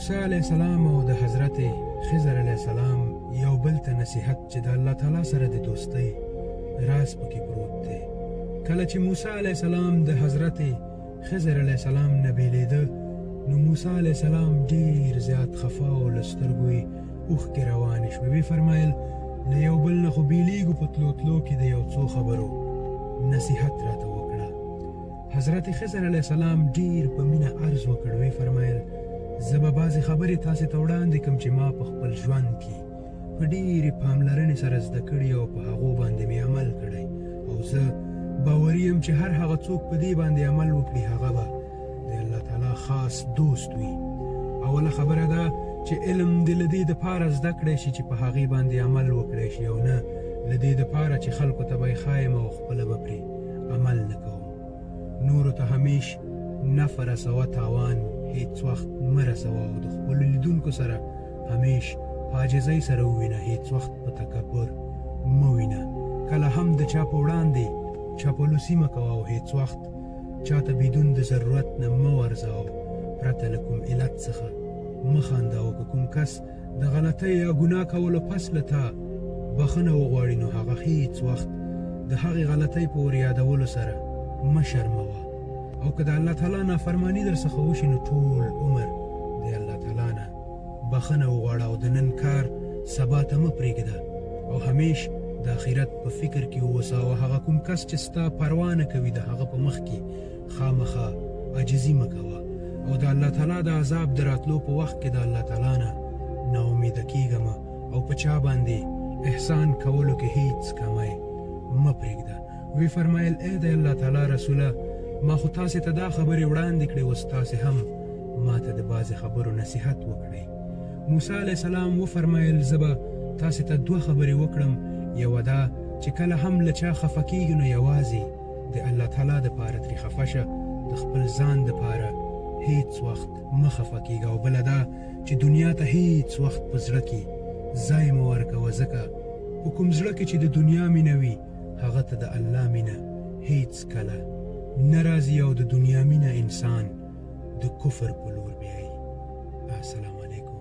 موسی علیه السلام او د حضرت خضر علیه السلام یو بل ته نصیحت چې د الله تعالی سره د دوستۍ راز پکې پروت دی. کله چې موسی علیه السلام د حضرت خضر علیه السلام نه بیلیده، نو موسی علیه السلام ډیر زیات خفا او له سترګو یې اوښکې روانې شوې. ویې فرمایل له یو بل نه خو بیلیږو، په تلو تلو کې د یو څو خبرو نصیحت راته وکړه. حضرت خضر علیه السلام ډیر په مینه عرض وکړ. ویې فرمایل زه به بعضې خبرې تاسې ته وړاندې کړم چې ما په خپل ژوند کې په ډېرې پاملرنې سره زده کړي او په هغو باندې مې عمل کړی، او زه باوري یم چې هر هغه څوک په دې باندې عمل وکړي هغه به د الله تعالی خاص دوست وي. اوله خبره ده چې علم دې له دې دپاره زده کړی شي چې په هغې باندې عمل وکړی شي، او نه له دې دپاره چې خلکو ته به یې ښایم او خپله به پرې عمل نه کوم. نورو ته همیش نفع رسوه، تاوان هیڅ وخت مه رسوه، او د خپلو لیدونکو سره همیش په عاجزۍ سره ووینه، هیڅ وخت په تکبر مه وینه. کله هم د چا په وړاندې چاپلوسي مه کوه، او هیڅ وخت چاته بدون د ضرورت نه مه ورځه، او پرته له کوم علت څخه مه خنده. او که کوم کس د غلطۍ یا ګناه کولو پس له تا بخښنه وغواړي، نو هغه هیڅ وخت د هغې غلطۍ په ور یادولو سره مه شرموه. او که د الله تعالی نافرماني در څخه وشي، نو ټول عمر د الله تعالی نه بخښنه وغواړه، او د نن کار سبا ته مه پرېږده، او همیش د آخرت په فکر کې واوسه. او هغه کوم کس چې ستا پروا نه کوي، د هغه په مخ کې خامخا عاجزي مه کوه، او د الله تعالی د عذاب د راتلو په وخت کې د الله تعالی نه ناامیده کېږه مه، او په چا باندې احسان کولو کې هیڅ کمی مه پرېږده. وی فرمایل ای د الله تعالی رسوله، ما خو تاسې ته دا خبرې وړاندې کړې، اوس تاسې هم ما ته د بعضې خبرو نصیحت وکړئ. موسی علیه السلام وفرمایل زه به تاسې ته دوه خبرې وکړم. یوه دا چې کله هم له چا خفه کېږي، نو یوازې د الله تعالی دپاره ترې خفه شه، د خپل ځان دپاره هیڅ وخت مه خفه کېږه. او بله دا چې دنیا ته هیڅ وخت په زړه کې ځای مه ورکوه، ځکه په کوم زړه کې چې د دنیا مینه وي، هغه ته د الله مینه هیڅ کله نه راځي، او د دنیا مینه انسان د کفر په لور بیایي. السلام علیکم.